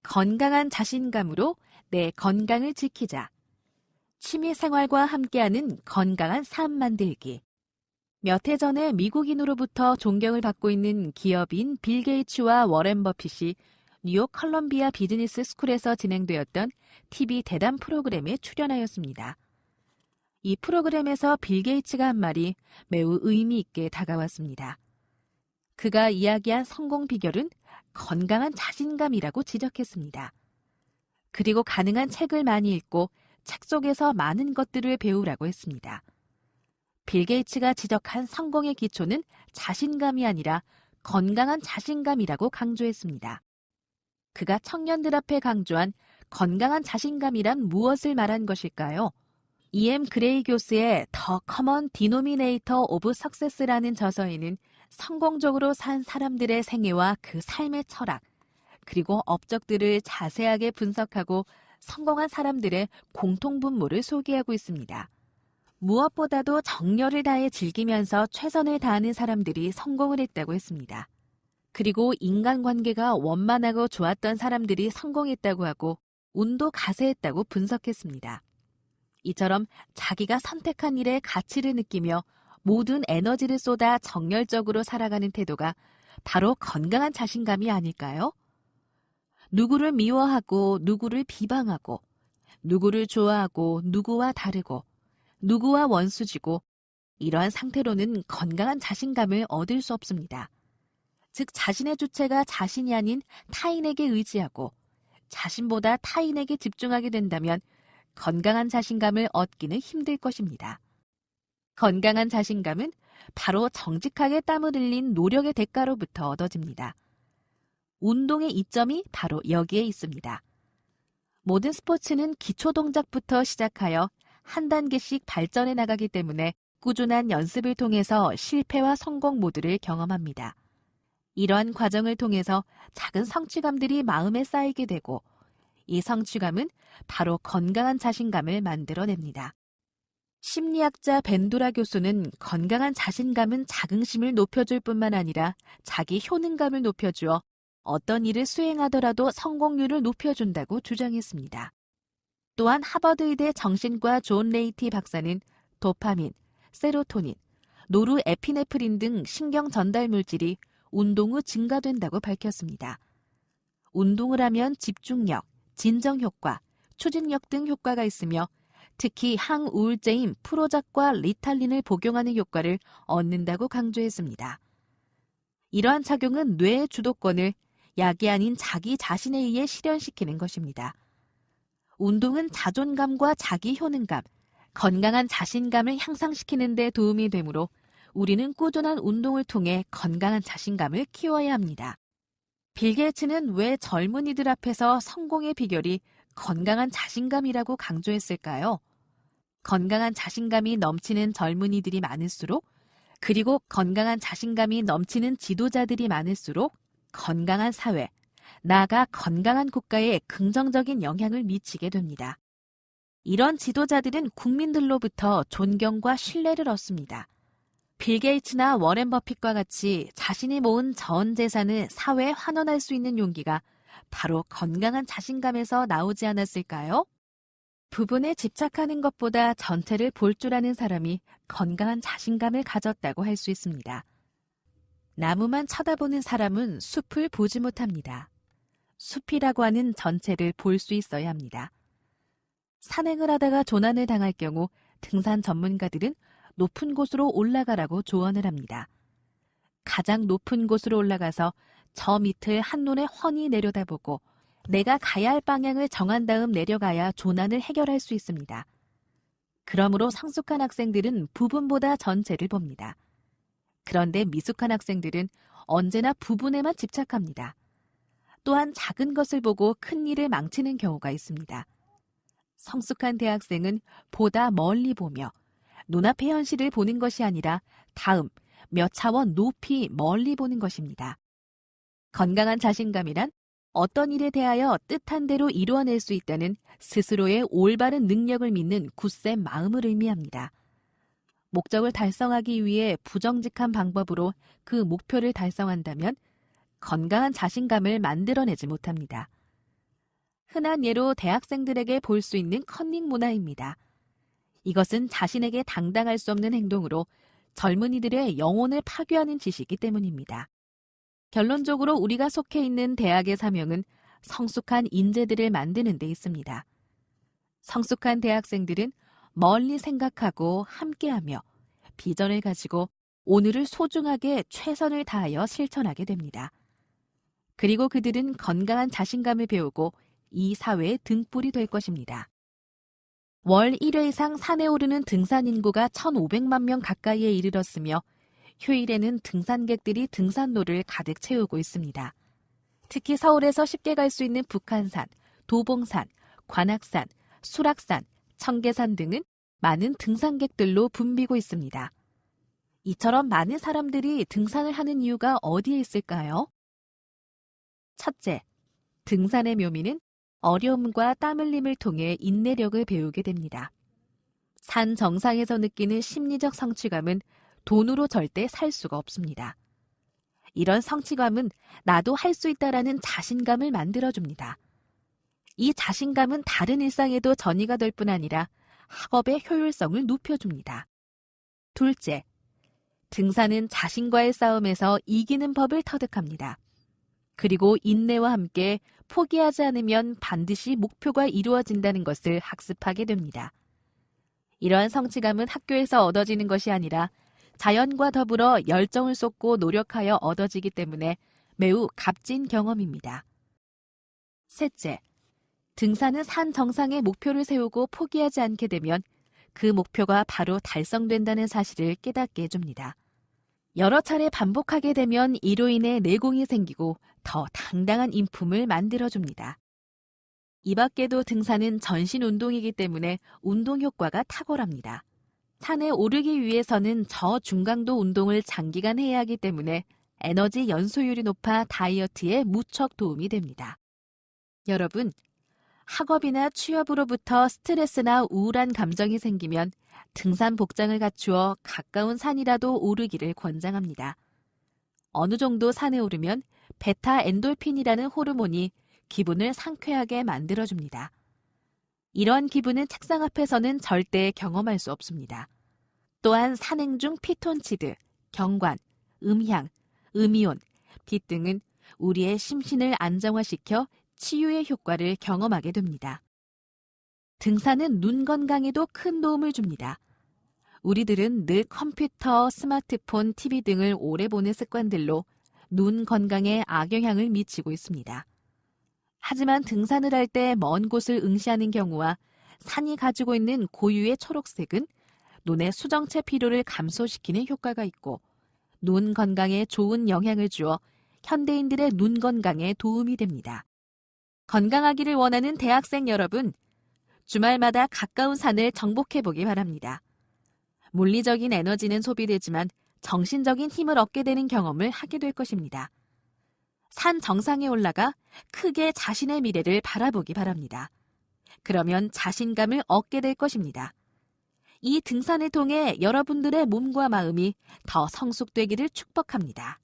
건강한 자신감으로 내 건강을 지키자. 취미생활과 함께하는 건강한 삶 만들기. 몇 해 전에 미국인으로부터 존경을 받고 있는 기업인 빌 게이츠와 워렌 버핏이 뉴욕 컬럼비아 비즈니스 스쿨에서 진행되었던 TV 대담 프로그램에 출연하였습니다. 이 프로그램에서 빌 게이츠가 한 말이 매우 의미 있게 다가왔습니다. 그가 이야기한 성공 비결은 건강한 자신감이라고 지적했습니다. 그리고 가능한 책을 많이 읽고 책 속에서 많은 것들을 배우라고 했습니다. 빌 게이츠가 지적한 성공의 기초는 자신감이 아니라 건강한 자신감이라고 강조했습니다. 그가 청년들 앞에 강조한 건강한 자신감이란 무엇을 말한 것일까요? E.M. 그레이 교수의 The Common Denominator of Success라는 저서에는 성공적으로 산 사람들의 생애와 그 삶의 철학, 그리고 업적들을 자세하게 분석하고 성공한 사람들의 공통분모를 소개하고 있습니다. 무엇보다도 정열을 다해 즐기면서 최선을 다하는 사람들이 성공을 했다고 했습니다. 그리고 인간관계가 원만하고 좋았던 사람들이 성공했다고 하고 운도 가세했다고 분석했습니다. 이처럼 자기가 선택한 일에 가치를 느끼며 모든 에너지를 쏟아 정열적으로 살아가는 태도가 바로 건강한 자신감이 아닐까요? 누구를 미워하고 누구를 비방하고 누구를 좋아하고 누구와 다르고 누구와 원수지고 이러한 상태로는 건강한 자신감을 얻을 수 없습니다. 즉 자신의 주체가 자신이 아닌 타인에게 의지하고 자신보다 타인에게 집중하게 된다면 건강한 자신감을 얻기는 힘들 것입니다. 건강한 자신감은 바로 정직하게 땀을 흘린 노력의 대가로부터 얻어집니다. 운동의 이점이 바로 여기에 있습니다. 모든 스포츠는 기초 동작부터 시작하여 한 단계씩 발전해 나가기 때문에 꾸준한 연습을 통해서 실패와 성공 모두를 경험합니다. 이러한 과정을 통해서 작은 성취감들이 마음에 쌓이게 되고 이 성취감은 바로 건강한 자신감을 만들어냅니다. 심리학자 벤도라 교수는 건강한 자신감은 자긍심을 높여줄 뿐만 아니라 자기 효능감을 높여주어 어떤 일을 수행하더라도 성공률을 높여준다고 주장했습니다. 또한 하버드의대 정신과 존 레이티 박사는 도파민, 세로토닌, 노르에피네프린 등 신경 전달 물질이 운동 후 증가된다고 밝혔습니다. 운동을 하면 집중력, 진정 효과, 추진력 등 효과가 있으며 특히 항우울제인 프로작과 리탈린을 복용하는 효과를 얻는다고 강조했습니다. 이러한 작용은 뇌의 주도권을 약이 아닌 자기 자신에 의해 실현시키는 것입니다. 운동은 자존감과 자기 효능감, 건강한 자신감을 향상시키는 데 도움이 되므로 우리는 꾸준한 운동을 통해 건강한 자신감을 키워야 합니다. 빌 게이츠는 왜 젊은이들 앞에서 성공의 비결이 건강한 자신감이라고 강조했을까요? 건강한 자신감이 넘치는 젊은이들이 많을수록 그리고 건강한 자신감이 넘치는 지도자들이 많을수록 건강한 사회, 나아가 건강한 국가에 긍정적인 영향을 미치게 됩니다. 이런 지도자들은 국민들로부터 존경과 신뢰를 얻습니다. 빌 게이츠나 워렌 버핏과 같이 자신이 모은 전 재산을 사회에 환원할 수 있는 용기가 바로 건강한 자신감에서 나오지 않았을까요? 부분에 집착하는 것보다 전체를 볼 줄 아는 사람이 건강한 자신감을 가졌다고 할 수 있습니다. 나무만 쳐다보는 사람은 숲을 보지 못합니다. 숲이라고 하는 전체를 볼 수 있어야 합니다. 산행을 하다가 조난을 당할 경우 등산 전문가들은 높은 곳으로 올라가라고 조언을 합니다. 가장 높은 곳으로 올라가서 저 밑을 한눈에 훤히 내려다보고 내가 가야 할 방향을 정한 다음 내려가야 조난을 해결할 수 있습니다. 그러므로 성숙한 학생들은 부분보다 전체를 봅니다. 그런데 미숙한 학생들은 언제나 부분에만 집착합니다. 또한 작은 것을 보고 큰 일을 망치는 경우가 있습니다. 성숙한 대학생은 보다 멀리 보며 눈앞의 현실을 보는 것이 아니라 다음 몇 차원 높이 멀리 보는 것입니다. 건강한 자신감이란 어떤 일에 대하여 뜻한 대로 이루어낼 수 있다는 스스로의 올바른 능력을 믿는 굳센 마음을 의미합니다. 목적을 달성하기 위해 부정직한 방법으로 그 목표를 달성한다면 건강한 자신감을 만들어내지 못합니다. 흔한 예로 대학생들에게 볼 수 있는 컨닝 문화입니다. 이것은 자신에게 당당할 수 없는 행동으로 젊은이들의 영혼을 파괴하는 짓이기 때문입니다. 결론적으로 우리가 속해 있는 대학의 사명은 성숙한 인재들을 만드는 데 있습니다. 성숙한 대학생들은 멀리 생각하고 함께하며 비전을 가지고 오늘을 소중하게 최선을 다하여 실천하게 됩니다. 그리고 그들은 건강한 자신감을 배우고 이 사회의 등불이 될 것입니다. 월 1회 이상 산에 오르는 등산 인구가 1,500만 명 가까이에 이르렀으며 휴일에는 등산객들이 등산로를 가득 채우고 있습니다. 특히 서울에서 쉽게 갈 수 있는 북한산, 도봉산, 관악산, 수락산, 청계산 등은 많은 등산객들로 붐비고 있습니다. 이처럼 많은 사람들이 등산을 하는 이유가 어디에 있을까요? 첫째, 등산의 묘미는 어려움과 땀 흘림을 통해 인내력을 배우게 됩니다. 산 정상에서 느끼는 심리적 성취감은 돈으로 절대 살 수가 없습니다. 이런 성취감은 나도 할 수 있다라는 자신감을 만들어줍니다. 이 자신감은 다른 일상에도 전이가 될 뿐 아니라 학업의 효율성을 높여줍니다. 둘째, 등산은 자신과의 싸움에서 이기는 법을 터득합니다. 그리고 인내와 함께 포기하지 않으면 반드시 목표가 이루어진다는 것을 학습하게 됩니다. 이러한 성취감은 학교에서 얻어지는 것이 아니라 자연과 더불어 열정을 쏟고 노력하여 얻어지기 때문에 매우 값진 경험입니다. 셋째, 등산은 산 정상에 목표를 세우고 포기하지 않게 되면 그 목표가 바로 달성된다는 사실을 깨닫게 해줍니다. 여러 차례 반복하게 되면 이로 인해 내공이 생기고 더 당당한 인품을 만들어줍니다. 이 밖에도 등산은 전신 운동이기 때문에 운동 효과가 탁월합니다. 산에 오르기 위해서는 저중강도 운동을 장기간 해야 하기 때문에 에너지 연소율이 높아 다이어트에 무척 도움이 됩니다. 여러분, 학업이나 취업으로부터 스트레스나 우울한 감정이 생기면 등산 복장을 갖추어 가까운 산이라도 오르기를 권장합니다. 어느 정도 산에 오르면 베타 엔돌핀이라는 호르몬이 기분을 상쾌하게 만들어줍니다. 이런 기분은 책상 앞에서는 절대 경험할 수 없습니다. 또한 산행 중 피톤치드, 경관, 음향, 음이온, 빛 등은 우리의 심신을 안정화시켜 치유의 효과를 경험하게 됩니다. 등산은 눈 건강에도 큰 도움을 줍니다. 우리들은 늘 컴퓨터, 스마트폰, TV 등을 오래 보는 습관들로 눈 건강에 악영향을 미치고 있습니다. 하지만 등산을 할 때 먼 곳을 응시하는 경우와 산이 가지고 있는 고유의 초록색은 눈의 수정체 피로를 감소시키는 효과가 있고 눈 건강에 좋은 영향을 주어 현대인들의 눈 건강에 도움이 됩니다. 건강하기를 원하는 대학생 여러분, 주말마다 가까운 산을 정복해보기 바랍니다. 물리적인 에너지는 소비되지만 정신적인 힘을 얻게 되는 경험을 하게 될 것입니다. 산 정상에 올라가 크게 자신의 미래를 바라보기 바랍니다. 그러면 자신감을 얻게 될 것입니다. 이 등산을 통해 여러분들의 몸과 마음이 더 성숙되기를 축복합니다.